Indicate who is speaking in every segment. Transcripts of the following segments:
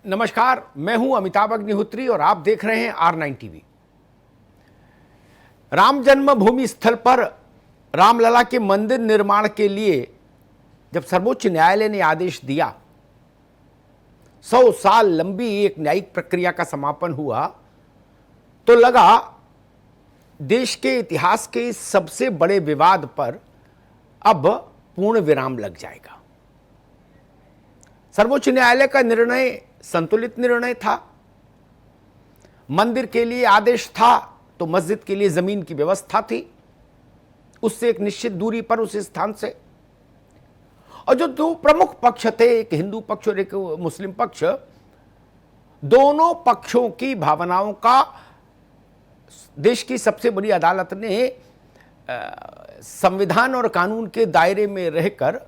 Speaker 1: नमस्कार, मैं हूं अमिताभ अग्निहोत्री और आप देख रहे हैं R9 टीवी। राम जन्मभूमि स्थल पर रामलला के मंदिर निर्माण के लिए जब सर्वोच्च न्यायालय ने आदेश दिया, 100 साल लंबी एक न्यायिक प्रक्रिया का समापन हुआ, तो लगा देश के इतिहास के इस सबसे बड़े विवाद पर अब पूर्ण विराम लग जाएगा। सर्वोच्च न्यायालय का निर्णय संतुलित निर्णय था। मंदिर के लिए आदेश था तो मस्जिद के लिए जमीन की व्यवस्था थी, उससे एक निश्चित दूरी पर उस स्थान से। और जो दो प्रमुख पक्ष थे, एक हिंदू पक्ष और एक मुस्लिम पक्ष, दोनों पक्षों की भावनाओं का देश की सबसे बड़ी अदालत ने संविधान और कानून के दायरे में रहकर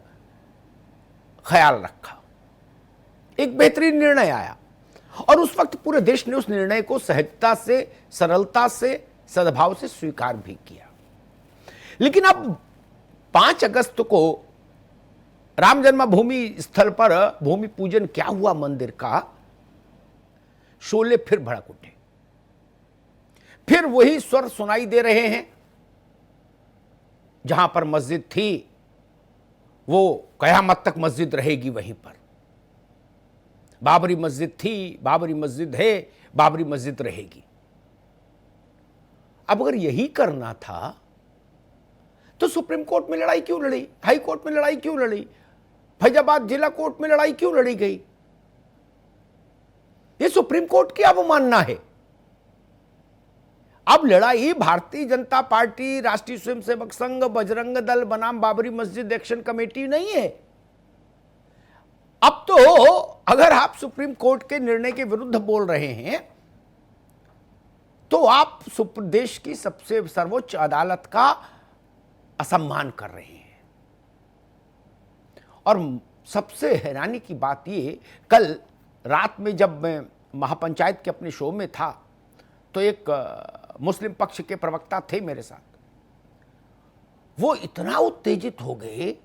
Speaker 1: ख्याल रखा। एक बेहतरीन निर्णय आया और उस वक्त पूरे देश ने उस निर्णय को सहजता से, सरलता से, सद्भाव से स्वीकार भी किया। लेकिन अब 5 अगस्त को राम जन्मभूमि स्थल पर भूमि पूजन क्या हुआ मंदिर का, शोले फिर भड़क उठे। फिर वही स्वर सुनाई दे रहे हैं। जहां पर मस्जिद थी वो कयामत तक मस्जिद रहेगी वहीं पर। बाबरी मस्जिद थी, बाबरी मस्जिद है, बाबरी मस्जिद रहेगी। अब अगर यही करना था तो सुप्रीम कोर्ट में लड़ाई क्यों लड़ी, हाई कोर्ट में लड़ाई क्यों लड़ी, फैजाबाद जिला कोर्ट में लड़ाई क्यों लड़ी गई? ये सुप्रीम कोर्ट की अवमानना है। अब लड़ाई भारतीय जनता पार्टी, राष्ट्रीय स्वयंसेवक संघ, बजरंग दल बनाम बाबरी मस्जिद एक्शन कमेटी नहीं है। अब तो अगर आप सुप्रीम कोर्ट के निर्णय के विरुद्ध बोल रहे हैं तो आप देश की सबसे सर्वोच्च अदालत का असम्मान कर रहे हैं। और सबसे हैरानी की बात ये, कल रात में जब मैं महापंचायत के अपने शो में था तो एक मुस्लिम पक्ष के प्रवक्ता थे मेरे साथ। वो इतना उत्तेजित हो गए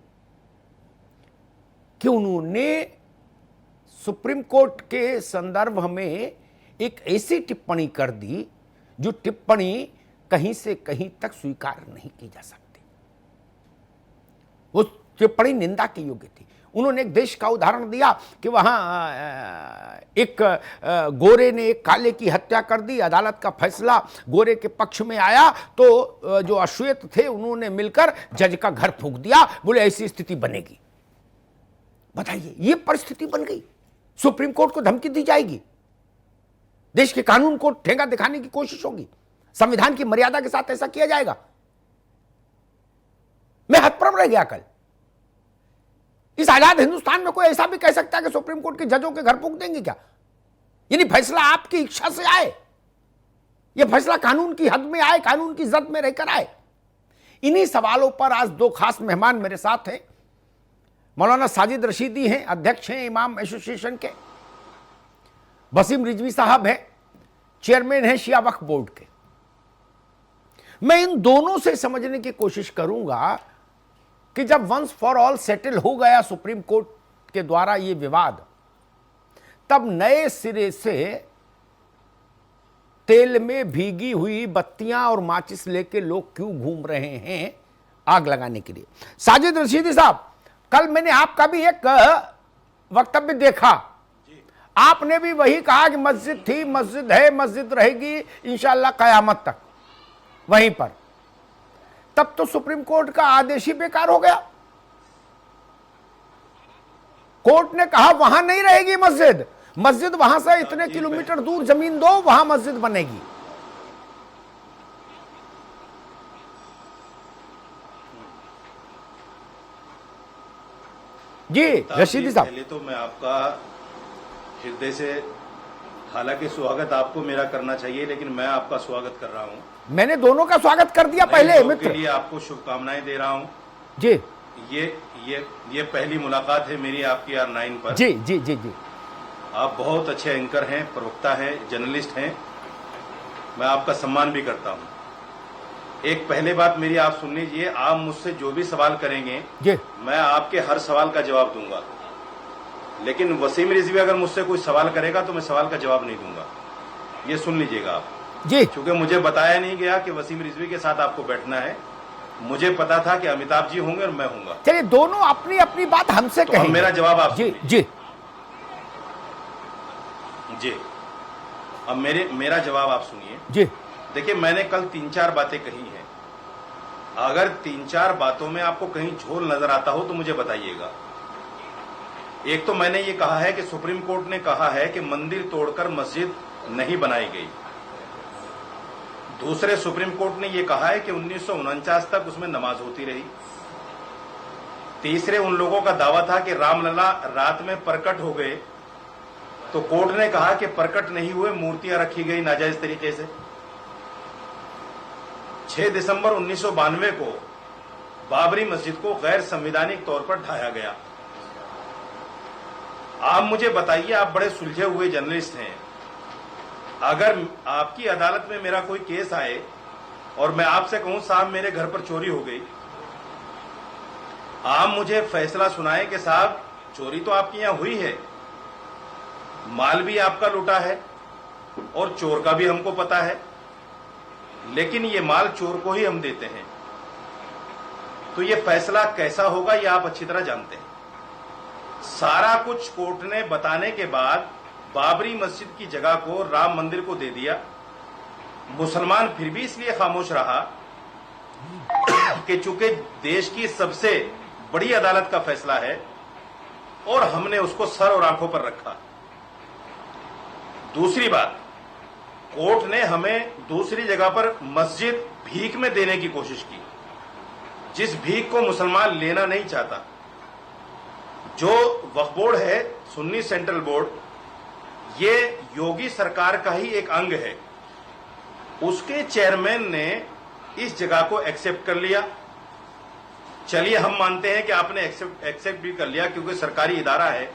Speaker 1: कि उन्होंने सुप्रीम कोर्ट के संदर्भ में एक ऐसी टिप्पणी कर दी जो टिप्पणी कहीं से कहीं तक स्वीकार नहीं की जा सकती। वो टिप्पणी निंदा के योग्य थी। उन्होंने एक देश का उदाहरण दिया कि वहां एक गोरे ने एक काले की हत्या कर दी, अदालत का फैसला गोरे के पक्ष में आया तो जो अश्वेत थे उन्होंने मिलकर जज का घर फूंक दिया, बोले ऐसी स्थिति बनेगी। बताइए, ये परिस्थिति बन गई। सुप्रीम कोर्ट को धमकी दी जाएगी, देश के कानून को ठेंगा दिखाने की कोशिश होगी, संविधान की मर्यादा के साथ ऐसा किया जाएगा। मैं हतप्रभ रह गया कल। इस आजाद हिंदुस्तान में कोई ऐसा भी कह सकता है कि सुप्रीम कोर्ट के जजों के घर फूंक देंगे क्या? यानी फैसला आपकी इच्छा से आए, यह फैसला कानून की हद में आए, कानून की जद में रहकर आए। इन्हीं सवालों पर आज 2 खास मेहमान मेरे साथ हैं। मौलाना साजिद रशीदी हैं, अध्यक्ष हैं इमाम एसोसिएशन के। वसीम रिजवी साहब हैं, चेयरमैन हैं शिया वक्फ बोर्ड के। मैं इन दोनों से समझने की कोशिश करूंगा कि जब वंस फॉर ऑल सेटल हो गया सुप्रीम कोर्ट के द्वारा ये विवाद, तब नए सिरे से तेल में भीगी हुई बत्तियां और माचिस लेके लोग क्यों घूम रहे हैं आग लगाने के लिए। साजिद रशीदी साहब, कल मैंने आपका भी एक वक्तव्य देखा, आपने भी वही कहा कि मस्जिद थी, मस्जिद है, मस्जिद रहेगी इंशाअल्लाह कयामत तक वहीं पर। तब तो सुप्रीम कोर्ट का आदेश ही बेकार हो गया। कोर्ट ने कहा वहां नहीं रहेगी मस्जिद, मस्जिद वहां से इतने किलोमीटर दूर जमीन दो, वहां मस्जिद बनेगी। जी रशीदी साहब,
Speaker 2: पहले तो मैं आपका हृदय से, हालांकि स्वागत आपको मेरा करना चाहिए, लेकिन मैं आपका स्वागत कर रहा हूं।
Speaker 1: मैंने दोनों का स्वागत कर दिया पहले मित्र
Speaker 2: के लिए आपको शुभकामनाएं दे रहा हूं।
Speaker 1: जी,
Speaker 2: ये पहली मुलाकात है मेरी आपकी R9 पर।
Speaker 1: जी जी जी जी।
Speaker 2: आप बहुत अच्छे एंकर हैं, प्रवक्ता हैं, जर्नलिस्ट हैं, मैं आपका सम्मान भी करता हूं। एक पहले बात मेरी आप सुन लीजिए, आप मुझसे जो भी सवाल करेंगे
Speaker 1: जी,
Speaker 2: मैं आपके हर सवाल का जवाब दूंगा। लेकिन वसीम रिजवी अगर मुझसे कोई सवाल करेगा तो मैं सवाल का जवाब नहीं दूंगा, ये सुन लीजिएगा आप
Speaker 1: जी।
Speaker 2: क्योंकि मुझे बताया नहीं गया कि वसीम रिजवी के साथ आपको बैठना है। मुझे पता था कि अमिताभ जी होंगे और मैं होऊंगा।
Speaker 1: चलिए, दोनों अपनी अपनी बात हमसे
Speaker 2: तो
Speaker 1: कहेंगे।
Speaker 2: मेरा जवाब आप
Speaker 1: जी
Speaker 2: सुनिए।
Speaker 1: जी
Speaker 2: जी, अब मेरा जवाब आप सुनिए।
Speaker 1: जी।
Speaker 2: देखिए, मैंने कल 3-4 बातें कही हैं। अगर 3-4 बातों में आपको कहीं झोल नजर आता हो तो मुझे बताइएगा। एक तो मैंने ये कहा है कि सुप्रीम कोर्ट ने कहा है कि मंदिर तोड़कर मस्जिद नहीं बनाई गई। दूसरे, सुप्रीम कोर्ट ने यह कहा है कि 1949 तक उसमें नमाज होती रही। तीसरे, उन लोगों का दावा था कि रामलला रात में प्रकट हो गए, तो कोर्ट ने कहा कि प्रकट नहीं हुए, मूर्तियां रखी गई नाजायज तरीके से। 6 दिसंबर 1992 को बाबरी मस्जिद को गैर संवैधानिक तौर पर ढाया गया। आप मुझे बताइए, आप बड़े सुलझे हुए जर्नलिस्ट हैं, अगर आपकी अदालत में मेरा कोई केस आए और मैं आपसे कहूं साहब मेरे घर पर चोरी हो गई, आप मुझे फैसला सुनाएं कि साहब चोरी तो आपके यहां हुई है, माल भी आपका लूटा है और चोर का भी हमको पता है, लेकिन ये माल चोर को ही हम देते हैं, तो ये फैसला कैसा होगा ये आप अच्छी तरह जानते हैं। सारा कुछ कोर्ट ने बताने के बाद बाबरी मस्जिद की जगह को राम मंदिर को दे दिया। मुसलमान फिर भी इसलिए खामोश रहा कि चूंकि देश की सबसे बड़ी अदालत का फैसला है और हमने उसको सर और आंखों पर रखा। दूसरी बात, कोर्ट ने हमें दूसरी जगह पर मस्जिद भीख में देने की कोशिश की, जिस भीख को मुसलमान लेना नहीं चाहता। जो वक्फ बोर्ड है, सुन्नी सेंट्रल बोर्ड, ये योगी सरकार का ही एक अंग है। उसके चेयरमैन ने इस जगह को एक्सेप्ट कर लिया। चलिए, हम मानते हैं कि आपने एक्सेप्ट भी कर लिया क्योंकि सरकारी इदारा है,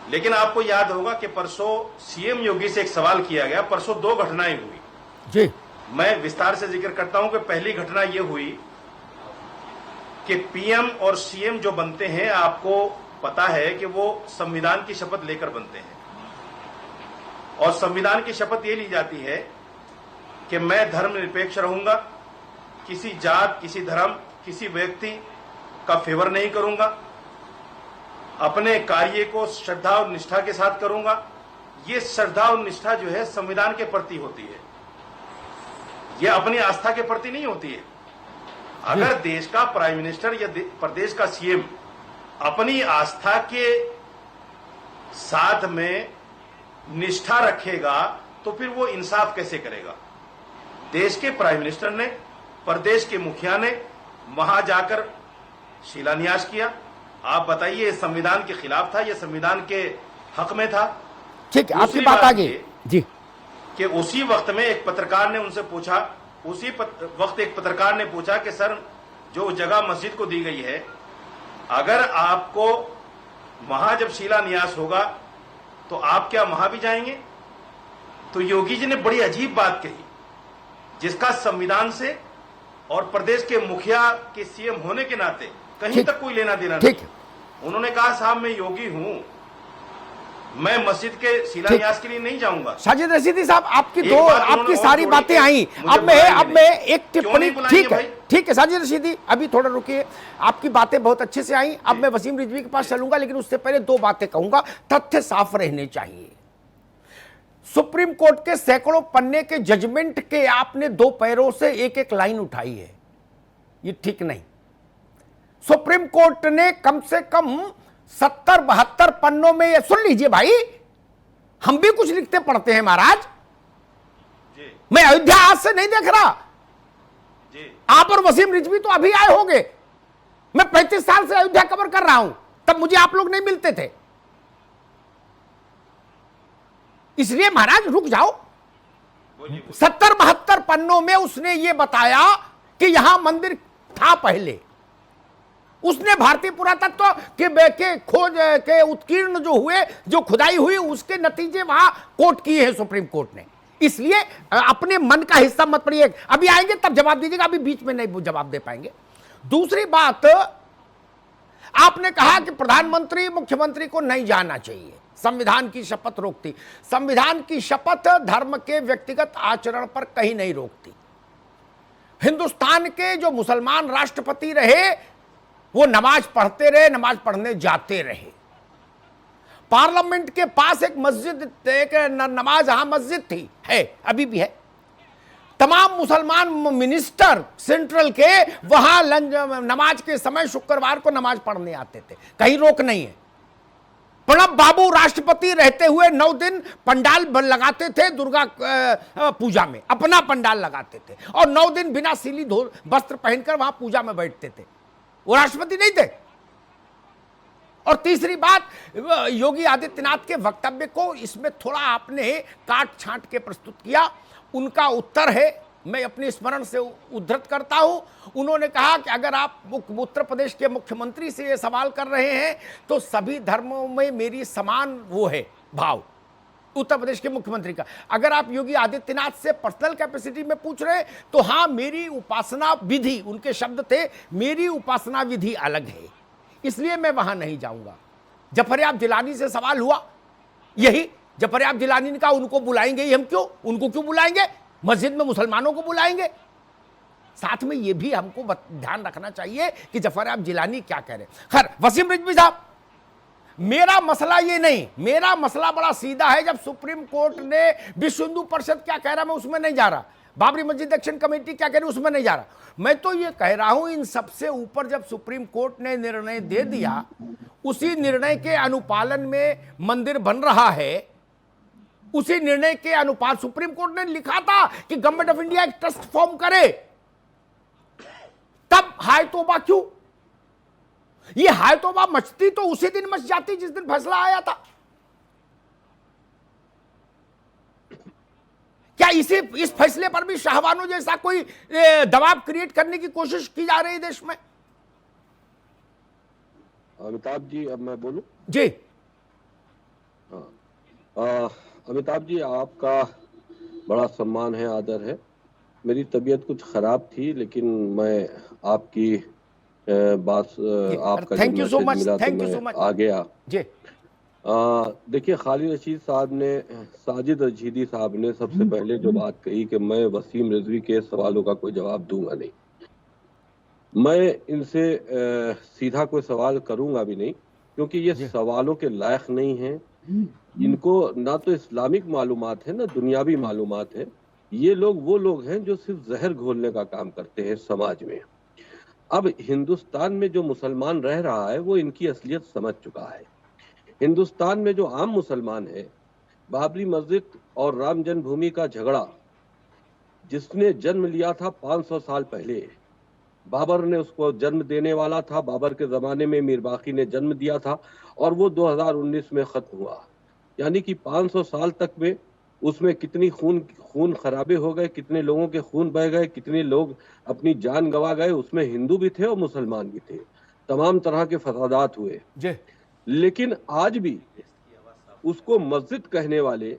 Speaker 2: लेकिन आपको याद होगा कि परसों सीएम योगी से एक सवाल किया गया। परसों 2 घटनाएं हुई
Speaker 1: जी।
Speaker 2: मैं विस्तार से जिक्र करता हूं कि पहली घटना यह हुई कि पीएम और सीएम जो बनते हैं, आपको पता है कि वो संविधान की शपथ लेकर बनते हैं, और संविधान की शपथ ये ली जाती है कि मैं धर्मनिरपेक्ष रहूंगा, किसी जात, किसी धर्म, किसी व्यक्ति का फेवर नहीं करूंगा, अपने कार्य को श्रद्धा और निष्ठा के साथ करूंगा। ये श्रद्धा और निष्ठा जो है संविधान के प्रति होती है, ये अपनी आस्था के प्रति नहीं होती है। अगर देश का प्राइम मिनिस्टर या प्रदेश का सीएम अपनी आस्था के साथ में निष्ठा रखेगा तो फिर वो इंसाफ कैसे करेगा। देश के प्राइम मिनिस्टर ने, प्रदेश के मुखिया ने वहां जाकर शिलान्यास किया। आप बताइए, ये संविधान के खिलाफ था, ये संविधान के हक में था?
Speaker 1: ठीक है, आपकी बात आ गई जी।
Speaker 2: कि उसी वक्त में एक पत्रकार ने उनसे पूछा, उसी वक्त एक पत्रकार ने पूछा कि सर, जो जगह मस्जिद को दी गई है, अगर आपको वहां जब शिलान्यास होगा तो आप क्या वहां भी जाएंगे? तो योगी जी ने बड़ी अजीब बात कही, जिसका संविधान से और प्रदेश के मुखिया के सीएम होने के नाते कहीं तक कोई लेना देना नहीं। उन्होंने कहा साहब मैं योगी हूं, मैं मस्जिद के शिलान्यास के लिए नहीं जाऊंगा।
Speaker 1: साजिद रशीदी साहब, आपकी सारी बातें आई। अब मैं एक टिप्पणी, ठीक है साजिद रशीदी, अभी थोड़ा रुकिए। आपकी बातें बहुत अच्छे से आई। अब मैं वसीम रिजवी के पास चलूंगा, लेकिन उससे पहले 2 बातें कहूंगा, तथ्य साफ रहने चाहिए। सुप्रीम कोर्ट के सैकड़ों पन्ने के जजमेंट के आपने 2 पैरों से एक लाइन उठाई है, ये ठीक नहीं। सुप्रीम कोर्ट ने कम से कम 70-72 पन्नों में, ये सुन लीजिए भाई, हम भी कुछ लिखते पढ़ते हैं महाराज जी। मैं अयोध्या आज से नहीं देख रहा जी। आप और वसीम रिजवी तो अभी आए होंगे, मैं 35 साल से अयोध्या कवर कर रहा हूं, तब मुझे आप लोग नहीं मिलते थे। इसलिए महाराज रुक जाओ। 70-72 पन्नों में उसने ये बताया कि यहां मंदिर था पहले। उसने भारतीय पुरातत्व के खोज के उत्कीर्ण जो हुए, जो खुदाई हुई, उसके नतीजे वहां कोट किए हैं सुप्रीम कोर्ट ने। इसलिए अपने मन का हिस्सा मत पड़िए, अभी आएंगे तब जवाब दीजिएगा, अभी बीच में नहीं जवाब दे पाएंगे। दूसरी बात, आपने कहा कि प्रधानमंत्री मुख्यमंत्री को नहीं जाना चाहिए, संविधान की शपथ रोकती। संविधान की शपथ धर्म के व्यक्तिगत आचरण पर कहीं नहीं रोकती। हिंदुस्तान के जो मुसलमान राष्ट्रपति रहे वो नमाज पढ़ते रहे, नमाज पढ़ने जाते रहे। पार्लियामेंट के पास एक मस्जिद, एक नमाज मस्जिद थी, है, अभी भी है। तमाम मुसलमान मिनिस्टर सेंट्रल के वहां नमाज के समय शुक्रवार को नमाज पढ़ने आते थे, कहीं रोक नहीं है। प्रणब बाबू राष्ट्रपति रहते हुए 9 दिन पंडाल लगाते थे दुर्गा पूजा में, अपना पंडाल लगाते थे और 9 दिन बिना सीली वस्त्र पहनकर वहां पूजा में बैठते थे। वो राष्ट्रपति नहीं थे। और तीसरी बात, योगी आदित्यनाथ के वक्तव्य को इसमें थोड़ा आपने काट छांट के प्रस्तुत किया। उनका उत्तर है, मैं अपने स्मरण से उद्धृत करता हूं। उन्होंने कहा कि अगर आप उत्तर प्रदेश के मुख्यमंत्री से ये सवाल कर रहे हैं तो सभी धर्मों में मेरी समान वो है भाव, उत्तर प्रदेश के मुख्यमंत्री का। अगर आप योगी आदित्यनाथ से पर्सनल कैपेसिटी में पूछ रहे हैं तो हाँ, मेरी उपासना विधि, उनके शब्द थे, मेरी उपासना विधि अलग है, इसलिए मैं वहां नहीं जाऊंगा। जफरयाब जिलानी से सवाल हुआ, यही जफरयाब जिलानी ने कहा उनको बुलाएंगे ही हम, क्यों, उनको क्यों बुलाएंगे, मस्जिद में मुसलमानों को बुलाएंगे। साथ में यह भी हमको ध्यान रखना चाहिए कि जफरयाब जिलानी क्या कह रहे हैं। खैर, वसीम रिजवी साहब, मेरा मसला ये नहीं, मेरा मसला बड़ा सीधा है। जब सुप्रीम कोर्ट ने विश्व हिंदू परिषद क्या कह रहा, मैं उसमें नहीं जा रहा, बाबरी मस्जिद एक्शन कमेटी क्या कह रही, उसमें नहीं जा रहा। मैं तो ये कह रहा हूं, इन सबसे ऊपर जब सुप्रीम कोर्ट ने निर्णय दे दिया, उसी निर्णय के अनुपालन में मंदिर बन रहा है, उसी निर्णय के अनुपात सुप्रीम कोर्ट ने लिखा था कि गवर्नमेंट ऑफ इंडिया एक ट्रस्ट फॉर्म करे, तब हाय तौबा क्यों? ये हाय तौबा मचती तो उसी दिन मच जाती जिस दिन फैसला आया था। क्या इस फैसले पर भी शाहबानो जैसा कोई दबाव क्रिएट करने की कोशिश की जा रही है देश में?
Speaker 3: अमिताभ जी, अब मैं बोलूं?
Speaker 1: जी
Speaker 3: हाँ, अमिताभ जी, आपका बड़ा सम्मान है, आदर है। मेरी तबीयत कुछ खराब थी, लेकिन मैं आपकी बात, आपका
Speaker 1: thank you so much,
Speaker 3: thank you so much, आ गया
Speaker 1: जी।
Speaker 3: देखिए, खालिद रशीद साहब ने, साजिद रशीदी साहब ने सबसे पहले जो बात कही कि मैं वसीम रिजवी के सवालों का कोई जवाब दूंगा नहीं, मैं इनसे सीधा कोई सवाल करूंगा भी नहीं, क्योंकि ये सवालों के लायक नहीं हैं। इनको ना तो इस्लामिक मालूमात है, ना दुनियावी मालूमात है। ये लोग वो लोग हैं जो सिर्फ जहर घोलने का काम करते हैं समाज में। अब हिंदुस्तान में जो मुसलमान रह रहा है वो इनकी असलियत समझ चुका है। हिंदुस्तान में जो आम मुसलमान है, बाबरी मस्जिद और राम जन्मभूमि का झगड़ा जिसने जन्म लिया था 500 साल पहले, बाबर ने उसको जन्म देने वाला था, बाबर के ज़माने में मीर बाकी ने जन्म दिया था और वो 2019 में ख़त्म हुआ। यानी कि 500 साल तक में उसमें कितनी खून खराबे हो गए, कितने लोगों के खून बह गए, कितने लोग अपनी जान गंवा गए। उसमें हिंदू भी थे और मुसलमान भी थे, तमाम तरह के फसादात हुए। लेकिन आज भी उसको मस्जिद कहने वाले,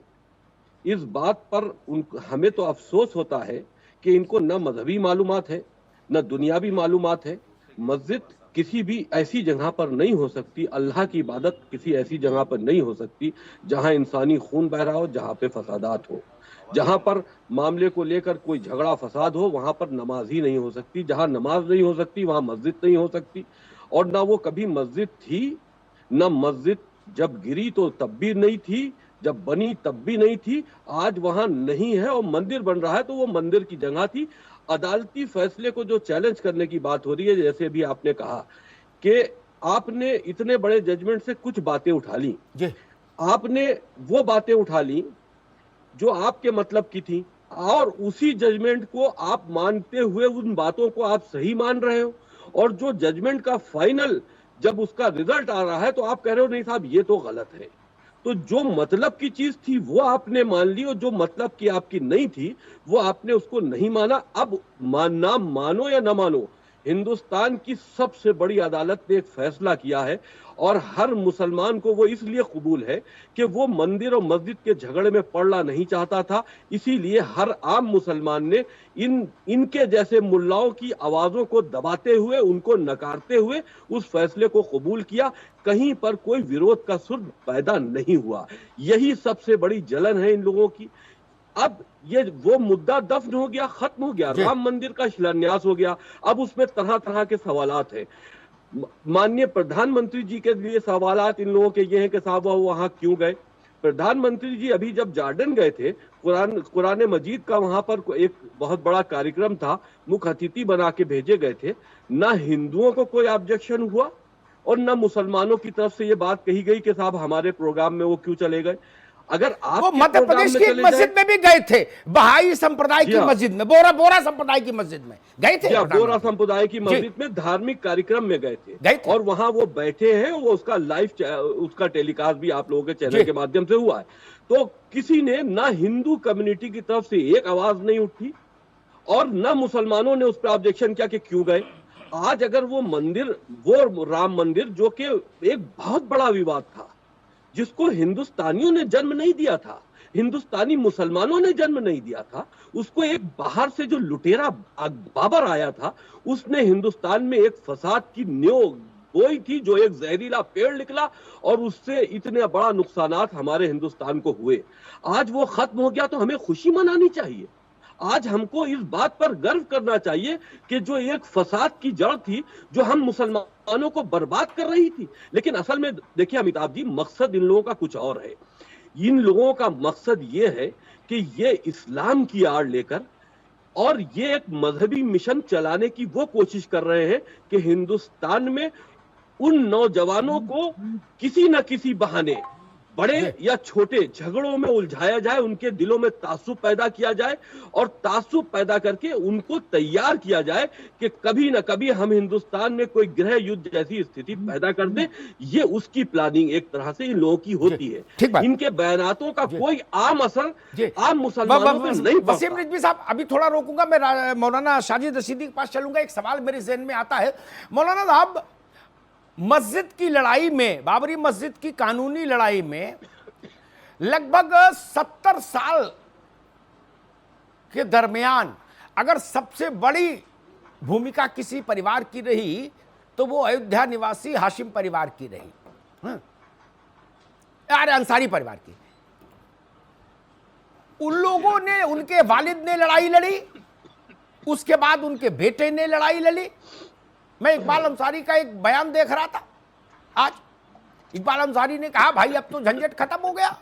Speaker 3: इस बात पर हमें तो अफसोस होता है कि इनको न मजहबी मालूमात है, न दुनियावी मालूमात है। मस्जिद किसी भी ऐसी जगह पर नहीं हो सकती, अल्लाह की इबादत किसी ऐसी जगह पर नहीं हो सकती जहां इंसानी खून बह रहा हो, जहां पे फसादात हो, जहां पर मामले को लेकर कोई झगड़ा फसाद हो, वहां पर नमाज ही नहीं हो सकती। जहां नमाज नहीं हो सकती वहां मस्जिद नहीं हो सकती। और ना वो कभी मस्जिद थी, न मस्जिद जब गिरी तो तब भी नहीं थी, जब बनी तब भी नहीं थी। आज वहां नहीं है और मंदिर बन रहा है तो वो मंदिर की जगह थी। अदालती फैसले को जो चैलेंज करने की बात हो रही है, जैसे भी आपने कहा कि आपने इतने बड़े जजमेंट से कुछ बातें उठा ली, आपने वो बातें उठा ली जो आपके मतलब की थी, और उसी जजमेंट को आप मानते हुए उन बातों को आप सही मान रहे हो, और जो जजमेंट का फाइनल जब उसका रिजल्ट आ रहा है तो आप कह रहे हो नहीं साहब ये तो गलत है। तो जो मतलब की चीज थी वो आपने मान ली, और जो मतलब की आपकी नहीं थी वो आपने उसको नहीं माना। अब ना मानो या ना मानो, हिंदुस्तान की सबसे बड़ी अदालत ने एक फैसला किया है और हर मुसलमान को वो इसलिए कबूल है कि वो मंदिर और मस्जिद के झगड़े में पड़ना नहीं चाहता था। इसीलिए हर आम मुसलमान ने इनके जैसे मुल्लाओं की आवाजों को दबाते हुए, उनको नकारते हुए उस फैसले को कबूल किया। कहीं पर कोई विरोध का सुर पैदा नहीं हुआ। यही सबसे बड़ी जलन है इन लोगों की। अब ये वो मुद्दा दफन हो गया, खत्म हो गया, राम मंदिर का शिलान्यास हो गया। अब उसमें तरह तरह के सवालात हैं। माननीय प्रधानमंत्री जी के लिए सवालात इन लोगों के ये हैं कि साहब वो वहां क्यों गए। प्रधानमंत्री जी अभी जब जॉर्डन गए थे, कुरान मजीद का वहां पर एक बहुत बड़ा कार्यक्रम था, मुख्य अतिथि बना के भेजे गए थे। ना हिंदुओं को कोई ऑब्जेक्शन हुआ और ना मुसलमानों की तरफ से ये बात कही गई कि साहब हमारे प्रोग्राम में वो क्यों चले गए। अगर आप
Speaker 1: वो मध्य प्रदेश की मस्जिद में भी गए थे, बहाई संप्रदाय की मस्जिद में, बोरा संप्रदाय की मस्जिद में गए थे।
Speaker 3: बोरा संप्रदाय की मस्जिद में धार्मिक कार्यक्रम में गए थे और वहां वो बैठे हैं। वो उसका लाइव उसका टेलीकास्ट भी आप लोगों के चैनल के माध्यम से हुआ है। तो किसी ने ना हिंदू कम्युनिटी की तरफ से एक आवाज नहीं उठी और ना मुसलमानों ने उस पर ऑब्जेक्शन किया कि क्यों गए। आज अगर वो मंदिर, वो राम मंदिर जो कि एक बहुत बड़ा विवाद था, जिसको हिंदुस्तानियों ने जन्म नहीं दिया था, हिंदुस्तानी मुसलमानों ने जन्म नहीं दिया था, उसको एक बाहर से जो लुटेरा बाबर आया था, उसने हिंदुस्तान में एक फसाद की नींव बोई थी, जो एक जहरीला पेड़ निकला और उससे इतने बड़ा नुकसानात हमारे हिंदुस्तान को हुए। आज वो खत्म हो गया तो हमें खुशी मनानी चाहिए। आज हमको इस बात पर गर्व करना चाहिए कि जो एक फसाद की जड़ थी, जो हम मुसलमानों को बर्बाद कर रही थी। लेकिन असल में देखिए अमिताभ जी, मकसद इन लोगों का कुछ और है। इन लोगों का मकसद ये है कि ये इस्लाम की आड़ लेकर और ये एक मजहबी मिशन चलाने की वो कोशिश कर रहे हैं कि हिंदुस्तान में उन नौजवानों को किसी न किसी बहाने, बड़े या छोटे झगड़ों में उलझाया जाए, उनके दिलों में तासुब पैदा किया जाए और तासुब पैदा करके उनको तैयार किया जाए कि कभी ना कभी हम हिंदुस्तान में कोई गृह युद्ध जैसी स्थिति पैदा कर दें। ये उसकी प्लानिंग एक तरह से इन लोगों की होती है। इनके बयानातों का कोई आम असर आम मुसलमानों पर नहीं पड़ता।
Speaker 1: वसीम रिजवी साहब, अभी थोड़ा रोकूंगा, मैं मौलाना साजिद रशीदी के पास चलूंगा। एक सवाल मेरे जहन में आता है मौलाना साहब, मस्जिद की लड़ाई में, बाबरी मस्जिद की कानूनी लड़ाई में लगभग 70 साल के दरमियान अगर सबसे बड़ी भूमिका किसी परिवार की रही तो वो अयोध्या निवासी हाशिम परिवार की रही, अरे अंसारी परिवार की। उन लोगों ने, उनके वालिद ने लड़ाई लड़ी, उसके बाद उनके बेटे ने लड़ाई लड़ी। मैं इकबाल अंसारी का एक बयान देख रहा था आज। इकबाल अंसारी ने कहा भाई अब तो झंझट खत्म हो गया,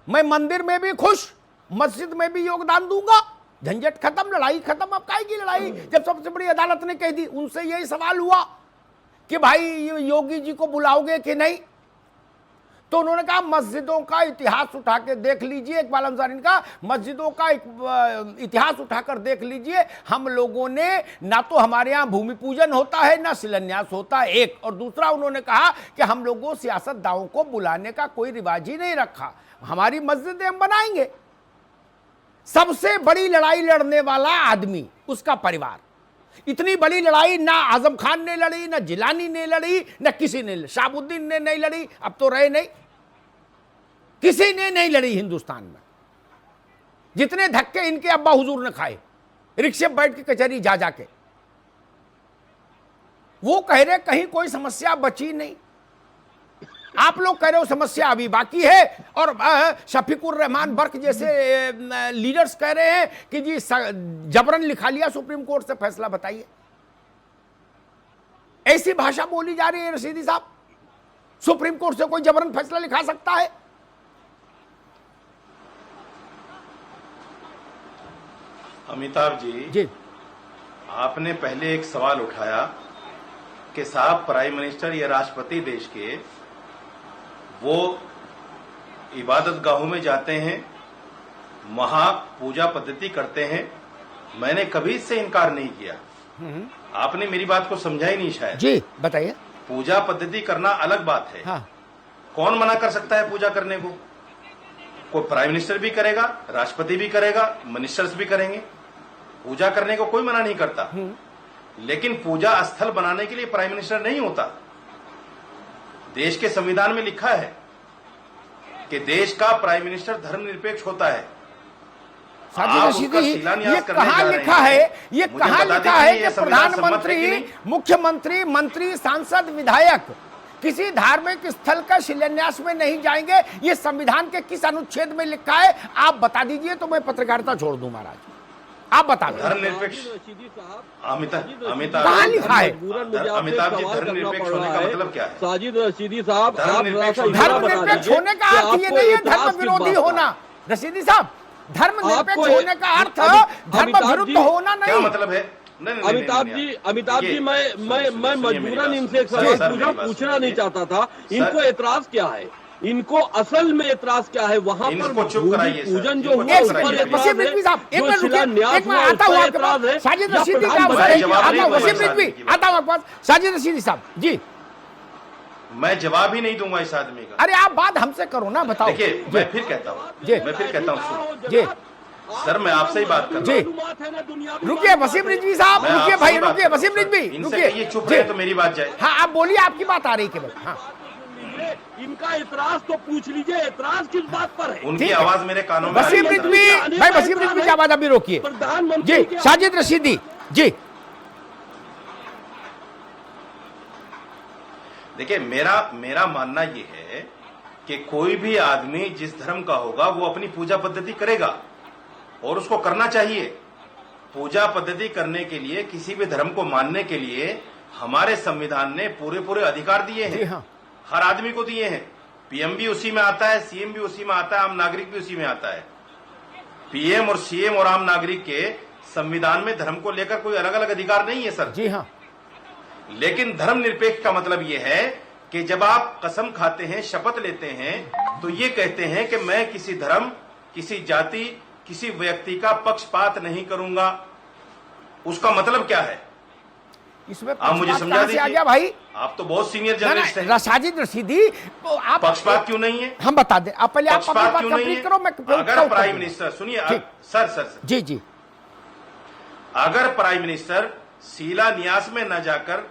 Speaker 1: मैं मंदिर में भी खुश, मस्जिद में भी योगदान दूंगा, झंझट खत्म, लड़ाई खत्म। अब काहे की लड़ाई, जब सबसे बड़ी अदालत ने कह दी। उनसे यही सवाल हुआ कि भाई योगी जी को बुलाओगे कि नहीं, तो उन्होंने कहा मस्जिदों का इतिहास उठा के देख लीजिए। इकबाल अंसारी ने कहा मस्जिदों का इतिहास उठाकर देख लीजिए, हम लोगों ने ना तो हमारे यहाँ भूमि पूजन होता है ना शिलान्यास होता है, एक। और दूसरा उन्होंने कहा कि हम लोगों सियासतदानों को बुलाने का कोई रिवाज ही नहीं रखा, हमारी मस्जिदें हम बनाएंगे। सबसे बड़ी लड़ाई लड़ने वाला आदमी, उसका परिवार। इतनी बड़ी लड़ाई ना आजम खान ने लड़ी, ना जिलानी ने लड़ी, ना किसी ने, शाहबुद्दीन ने नहीं लड़ी, अब तो रहे नहीं, किसी ने नहीं लड़ी हिंदुस्तान में। जितने धक्के इनके अब्बा हुजूर ने खाए, रिक्शे पर बैठ के कचहरी जा जाके, वो कह रहे कहीं कोई समस्या बची नहीं। आप लोग कह रहे हो समस्या अभी बाकी है, और शफीकुर रहमान बर्क जैसे लीडर्स कह रहे हैं कि जी जबरन लिखा लिया सुप्रीम कोर्ट से फैसला। बताइए, ऐसी भाषा बोली जा रही है रशीदी साहब, सुप्रीम कोर्ट से कोई जबरन फैसला लिखा सकता है?
Speaker 2: अमिताभ जी, आपने पहले एक सवाल उठाया कि साहब प्राइम मिनिस्टर या राष्ट्रपति देश के वो इबादत गाहों में जाते हैं, वहां पूजा पद्धति करते हैं। मैंने कभी इससे इनकार नहीं किया। आपने मेरी बात को समझा ही नहीं शायद।
Speaker 1: जी बताइए।
Speaker 2: पूजा पद्धति करना अलग बात है।
Speaker 1: हाँ।
Speaker 2: कौन मना कर सकता है पूजा करने को? कोई प्राइम मिनिस्टर भी करेगा, राष्ट्रपति भी करेगा, मिनिस्टर्स भी करेंगे। पूजा करने को कोई मना नहीं करता। लेकिन पूजा स्थल बनाने के लिए प्राइम मिनिस्टर नहीं होता। देश के संविधान में लिखा है कि देश का प्राइम मिनिस्टर धर्मनिरपेक्ष होता है।
Speaker 1: साजिद रशीदी, ये कहाँ लिखा है, ये कहाँ लिखा है कि प्रधानमंत्री, मुख्यमंत्री, मंत्री, सांसद, विधायक किसी धार्मिक स्थल का शिलान्यास में नहीं जाएंगे? ये संविधान के किस अनुच्छेद में लिखा है? आप बता दीजिए तो मैं पत्रकारिता छोड़ दूं महाराज, आप बता दो।
Speaker 2: धर्मनिरपेक्ष अमिताभ
Speaker 1: कहाँ लिखा है?
Speaker 2: अमिताभ जी, धर्मनिरपेक्ष होने का मतलब क्या है?
Speaker 3: साजिद रशीदी साहब,
Speaker 2: धर्मनिरपेक्ष
Speaker 1: होने का अर्थ ये नहीं है धर्म विरोधी होना। रशीदी साहब, धर्मनिरपेक्ष होने का अर्थ धर्म विरुद्ध होना नहीं।
Speaker 2: क्या मतलब है?
Speaker 3: अमिताभ जी, मैं मजबूरन इनसे एक सवाल पूछना नहीं चाहता था। इनको एतराज क्या है? इनको असल में एतराज क्या है? वहाँ पर पूजन जो हुआ उस पर एतराज है, जो शिलान्यास हुआ उस पर एतराज है।
Speaker 1: साजिद रशीदी साहब, आता हूँ साजिद रशीदी साहब जी,
Speaker 2: मैं जवाब ही नहीं दूंगा इस आदमी का।
Speaker 1: अरे आप बात हमसे करो ना, बताओ।
Speaker 2: देखिए, मैं फिर कहता हूँ
Speaker 1: जी
Speaker 2: सर, मैं आपसे ही बात कर
Speaker 1: जी। रुकिए वसीम रिजवी साहब, रुकिए भाई, रुकिए वसीम रिजवी, रुकिए।
Speaker 2: ये चुप रहे तो मेरी बात जाए।
Speaker 1: हाँ आप बोलिए, आपकी बात आ रही केवल। हाँ,
Speaker 3: इनका एतराज तो पूछ लीजिए, एतराज किस बात पर है?
Speaker 2: उनकी आवाज मेरे कानों में।
Speaker 1: वसीम रिजवी भाई, वसीम रिजवी की आवाज अभी रोकिए जी। साजिद रशीदी जी,
Speaker 2: देखिए, मेरा मानना ये है कि कोई भी आदमी जिस धर्म का होगा वो अपनी पूजा पद्धति करेगा और उसको करना चाहिए। पूजा पद्धति करने के लिए, किसी भी धर्म को मानने के लिए हमारे संविधान ने पूरे अधिकार दिए हैं।
Speaker 1: हाँ।
Speaker 2: हर आदमी को दिए हैं। पीएम भी उसी में आता है, सीएम भी उसी में आता है, आम नागरिक भी उसी में आता है। पीएम और सीएम और आम नागरिक के संविधान में धर्म को लेकर कोई अलग अलग अधिकार नहीं है सर।
Speaker 1: जी हाँ।
Speaker 2: लेकिन धर्मनिरपेक्ष का मतलब यह है कि जब आप कसम खाते हैं, शपथ लेते हैं, तो ये कहते हैं कि मैं किसी धर्म, किसी जाति, किसी व्यक्ति का पक्षपात नहीं करूंगा। उसका मतलब क्या है?
Speaker 1: इसमें
Speaker 2: आप मुझे समझा दीजिए।
Speaker 1: आ गया भाई,
Speaker 2: आप तो बहुत सीनियर जर्नलिस्ट हैं।
Speaker 1: साजिद रशीदी, आप
Speaker 2: पक्षपात क्यों नहीं है?
Speaker 1: हम बता दें, आप पहले आप अपनी
Speaker 2: पक्षपात
Speaker 1: बात
Speaker 2: क्यों नहीं
Speaker 1: कंप्लीट
Speaker 2: है?
Speaker 1: करो, मैं
Speaker 2: अगर प्राइम मिनिस्टर, सुनिए सर
Speaker 1: जी जी,
Speaker 2: अगर प्राइम मिनिस्टर शिलान्यास में न जाकर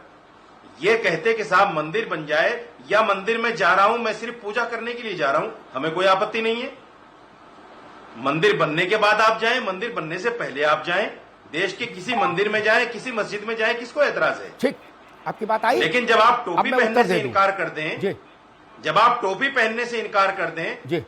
Speaker 2: ये कहते कि साहब मंदिर बन जाए, या मंदिर में जा रहा हूं, मैं सिर्फ पूजा करने के लिए जा रहा हूं, हमें कोई आपत्ति नहीं है। मंदिर बनने के बाद आप जाएं, मंदिर बनने से पहले आप जाएं, देश के किसी मंदिर में जाएं, किसी मस्जिद में जाएं, किसको एतराज है?
Speaker 1: ठीक, आपकी बात आई।
Speaker 2: लेकिन जब आप टोपी पहनने से इनकार कर दें, जब आप टोपी पहनने से इनकार कर दें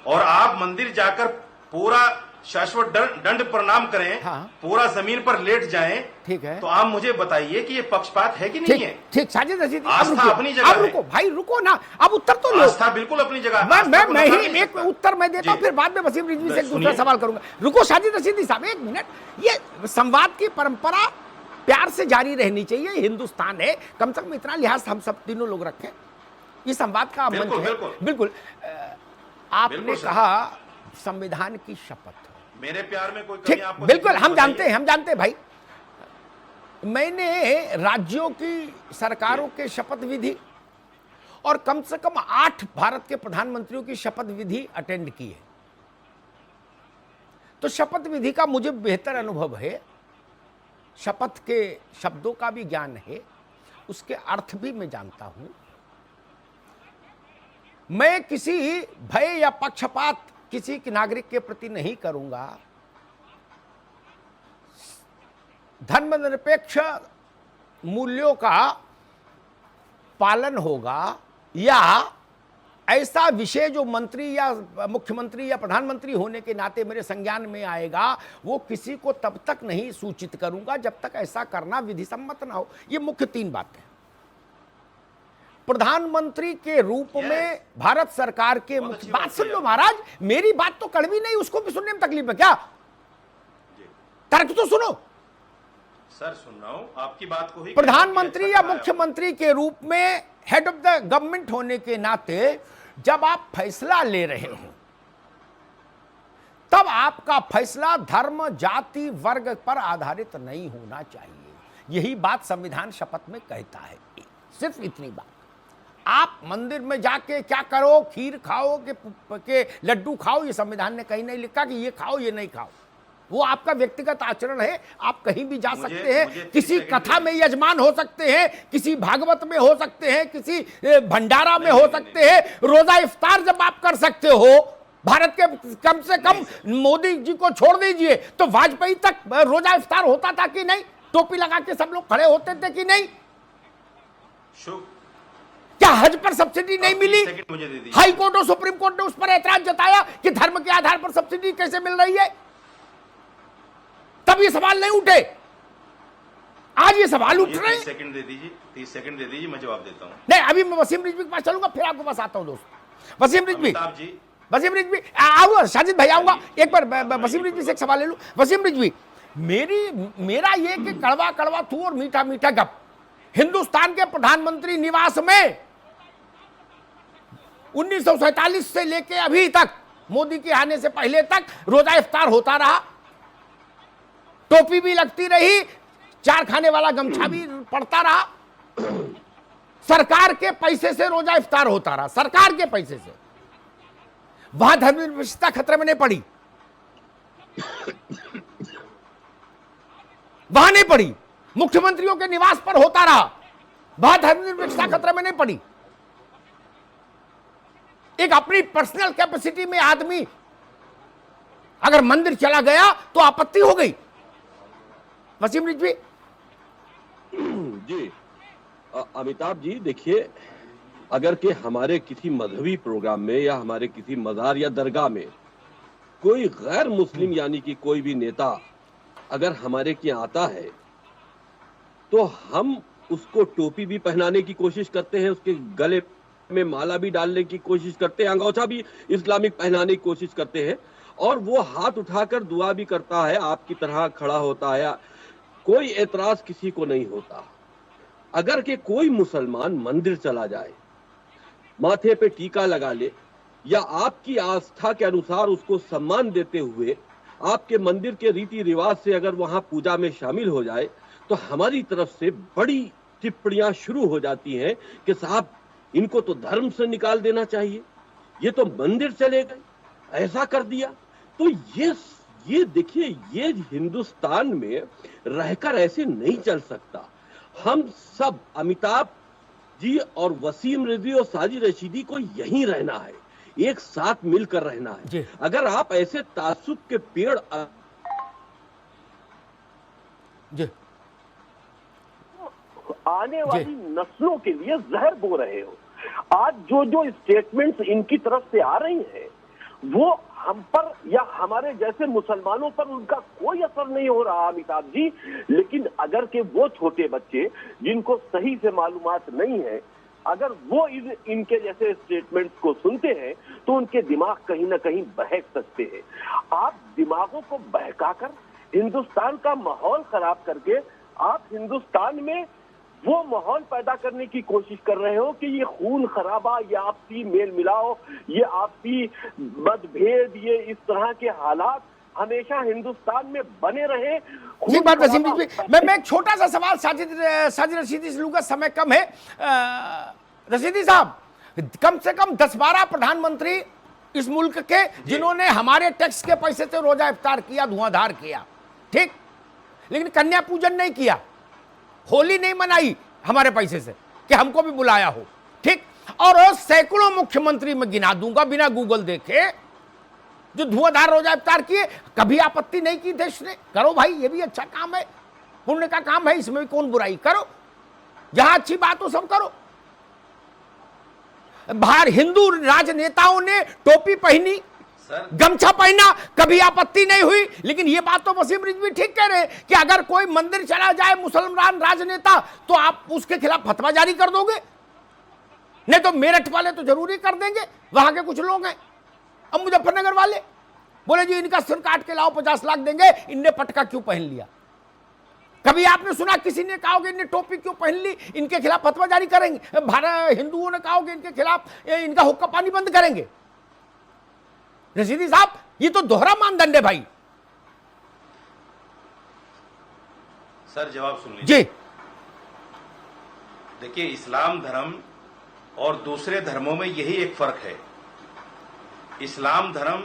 Speaker 2: और आप मंदिर जाकर पूरा शाश्वत दंड प्रणाम करें,
Speaker 1: हाँ।
Speaker 2: पूरा जमीन पर लेट जाएं,
Speaker 1: ठीक है,
Speaker 2: तो आप मुझे बताइए कि ये पक्षपात है कि नहीं है?
Speaker 1: ठीक, साजिद रशीदी,
Speaker 2: आस्था अपनी जगह है।
Speaker 1: रुको भाई, रुको ना, अब उत्तर तो लो।
Speaker 2: आस्था बिल्कुल अपनी जगह।
Speaker 1: मैं ही एक उत्तर मैं देता हूं, फिर बाद में वसीम रिजवी से एक दूसरा सवाल करूंगा। रुको साजिद रशीदी साहब, एक मिनट। ये संवाद की परंपरा प्यार से जारी रहनी चाहिए। हिंदुस्तान है, कम से कम इतना लिहाज हम सब तीनों लोग रखें। ये संवाद का मंच है। बिल्कुल। आपने कहा संविधान की शपथ,
Speaker 2: मेरे प्यार में कोई कमी आपको?
Speaker 1: बिल्कुल, हम जानते हैं भाई। मैंने राज्यों की सरकारों के शपथ विधि और कम से कम 8 भारत के प्रधानमंत्रियों की शपथ विधि अटेंड की है, तो शपथ विधि का मुझे बेहतर अनुभव है। शपथ के शब्दों का भी ज्ञान है, उसके अर्थ भी मैं जानता हूं। मैं किसी भय या पक्षपात किसी के नागरिक के प्रति नहीं करूंगा। धर्मनिरपेक्ष मूल्यों का पालन होगा, या ऐसा विषय जो मंत्री या मुख्यमंत्री या प्रधानमंत्री होने के नाते मेरे संज्ञान में आएगा, वो किसी को तब तक नहीं सूचित करूंगा जब तक ऐसा करना विधि सम्मत ना हो। ये मुख्य 3 बातें। प्रधानमंत्री के रूप में भारत सरकार के मुख्य, बात सुन लो महाराज, मेरी बात तो कड़वी नहीं, उसको भी सुनने में तकलीफ है क्या? तर्क तो सुनो
Speaker 2: सर। सुन रहा हूं आपकी बात को ही।
Speaker 1: प्रधानमंत्री या मुख्यमंत्री के रूप में हेड ऑफ द गवर्नमेंट होने के नाते जब आप फैसला ले रहे हो, तब आपका फैसला धर्म, जाति, वर्ग पर आधारित नहीं होना चाहिए। यही बात संविधान शपथ में कहता है। सिर्फ इतनी बात। आप मंदिर में जाके क्या करो, खीर खाओ के लड्डू खाओ, ये संविधान ने कहीं नहीं लिखा कि ये खाओ ये नहीं खाओ। वो आपका व्यक्तिगत आचरण है। आप कहीं भी जा
Speaker 2: मुझे-
Speaker 1: सकते हैं,
Speaker 2: मुझे 30
Speaker 1: किसी
Speaker 2: सेकंड
Speaker 1: कथा में यजमान हो सकते हैं, किसी भागवत में हो सकते हैं, किसी भंडारा में हो सकते हैं। रोजा इफ्तार जब आप कर सकते हो, भारत के कम से कम मोदी जी को छोड़ दीजिए, तो वाजपेयी तक रोजा इफ्तार होता था कि नहीं? टोपी लगा के सब लोग खड़े होते थे कि नहीं? क्या हज पर सब्सिडी नहीं मिली?
Speaker 2: मुझे दे दीजिए।
Speaker 1: हाई कोर्ट और सुप्रीम कोर्ट ने उस पर ऐतराज जताया कि धर्म के आधार पर सब्सिडी कैसे मिल रही है। तब ये सवाल नहीं उठे, आज ये सवाल उठ रहे हैं।
Speaker 2: 30 सेकंड दे दीजिए, 30 सेकंड दे दीजिए, मैं जवाब देता हूं।
Speaker 1: नहीं, अभी मैं वसीम रिजवी के पास चलूंगा, फिर आपके पास आता हूं दोस्त। वसीम रिजवी,
Speaker 2: अमिताभ जी,
Speaker 1: वसीम रिजवी आऊंगा, साजिद भाई आऊंगा। एक बार वसीम रिजवी से एक सवाल ले लूं। वसीम रिजवी, मेरा ये कि कड़वा कड़वा थू और मीठा मीठा गप, हिंदुस्तान के प्रधानमंत्री निवास में 1947 से लेके अभी तक, मोदी के आने से पहले तक रोजा इफ्तार होता रहा, टोपी भी लगती रही, चार खाने वाला गमछा भी पड़ता रहा, सरकार के पैसे से रोजा इफ्तार होता रहा, सरकार के पैसे से। वहां धर्मनिरपेक्षता खतरे में नहीं पड़ी, वहां नहीं पड़ी। मुख्यमंत्रियों के निवास पर होता रहा, वहां धर्मनिरपेक्षता खतरे में नहीं पड़ी। एक अपनी पर्सनल कैपेसिटी में आदमी अगर मंदिर चला गया तो आपत्ति हो गई। वसीम रिजवी
Speaker 3: जी, अमिताभ जी देखिए, अगर के हमारे किसी मजहबी प्रोग्राम में या हमारे किसी मजार या दरगाह में कोई गैर मुस्लिम यानी कि कोई भी नेता अगर हमारे के यहाँ आता है, तो हम उसको टोपी भी पहनाने की कोशिश करते हैं, उसके गले में माला भी डालने की कोशिश करते हैं, अंगोछा भी इस्लामिक पहनाने की कोशिश करते हैं, और वो हाथ उठाकर दुआ भी करता है, आपकी तरह खड़ा होता है, कोई एतराज किसी को नहीं होता। अगर के कोई मुसलमान मंदिर चला जाए, माथे पे टीका लगा ले, या आपकी आस्था के अनुसार उसको सम्मान देते हुए आपके मंदिर के रीति रिवाज से अगर वहां पूजा में शामिल हो जाए, तो हमारी तरफ से बड़ी टिप्पणियां शुरू हो जाती हैं कि साहब इनको तो धर्म से निकाल देना चाहिए, ये तो मंदिर चले गए, ऐसा कर दिया। तो ये देखिए, ये हिंदुस्तान में रहकर ऐसे नहीं चल सकता। हम सब, अमिताभ जी और वसीम रिजवी और साजिद रशीदी को यहीं रहना है, एक साथ मिलकर रहना है। अगर आप ऐसे तासुब के पेड़
Speaker 4: आने वाली नस्लों के लिए जहर बो रहे हो। आज जो स्टेटमेंट्स इनकी तरफ से आ रही हैं, वो हम पर या हमारे जैसे मुसलमानों पर उनका कोई असर नहीं हो रहा अमिताभ जी। लेकिन अगर के वो छोटे बच्चे जिनको सही से मालूमात नहीं है, अगर वो इनके जैसे स्टेटमेंट्स को सुनते हैं, तो उनके दिमाग कहीं ना कहीं बहक सकते हैं। आप दिमागों को बहकाकर हिंदुस्तान का माहौल खराब करके आप हिंदुस्तान में वो माहौल पैदा करने की कोशिश कर रहे हो कि ये खून खराबा, ये आपसी मेल मिलाओ, ये आपसी मतभेद, ये इस तरह के हालात हमेशा हिंदुस्तान में बने रहे।
Speaker 1: ठीक बात वसीम जी। मैं एक छोटा सा सवाल साजिद रशीदी से लूंगा, समय कम है। रशीदी साहब, कम से कम 10-12 प्रधानमंत्री इस मुल्क के जिन्होंने हमारे टैक्स के पैसे से रोजा इफ्तार किया, धुआंधार किया, ठीक, लेकिन कन्या पूजन नहीं किया, होली नहीं मनाई हमारे पैसे से कि हमको भी बुलाया हो, ठीक। और सैकड़ों मुख्यमंत्री मैं गिना दूंगा बिना गूगल देखे जो धुआंधार रोजा इफ्तार किए, कभी आपत्ति नहीं की देश ने। करो भाई, ये भी अच्छा काम है, पुण्य का काम है, इसमें भी कौन बुराई, करो, जहां अच्छी बात हो सब करो। बाहर हिंदू राजनेताओं ने टोपी पहनी, गमछा पहना, कभी आपत्ति नहीं हुई। लेकिन ये बात तो वसीम रिजवी ठीक कह रहे हैं कि अगर कोई मंदिर चला जाए मुसलमान राजनेता, तो आप उसके खिलाफ फतवा जारी कर दोगे, नहीं तो मेरठ वाले तो जरूरी कर देंगे, वहां के कुछ लोग हैं। अब मुजफ्फरनगर वाले बोले जी इनका सिर काट के लाओ, 50 लाख देंगे, इनने पटका क्यों पहन लिया। कभी आपने सुना किसी ने कहा कि इनने टोपी क्यों पहन ली, इनके खिलाफ फतवा जारी करेंगे। भारत हिंदुओं ने कहा कि इनके खिलाफ इनका हुक्का पानी बंद करेंगे। रशीदी साहब, ये तो दोहरा मानदंड है भाई।
Speaker 2: सर जवाब सुन लीजिए
Speaker 1: जी।
Speaker 2: देखिए, इस्लाम धर्म और दूसरे धर्मों में यही एक फर्क है। इस्लाम धर्म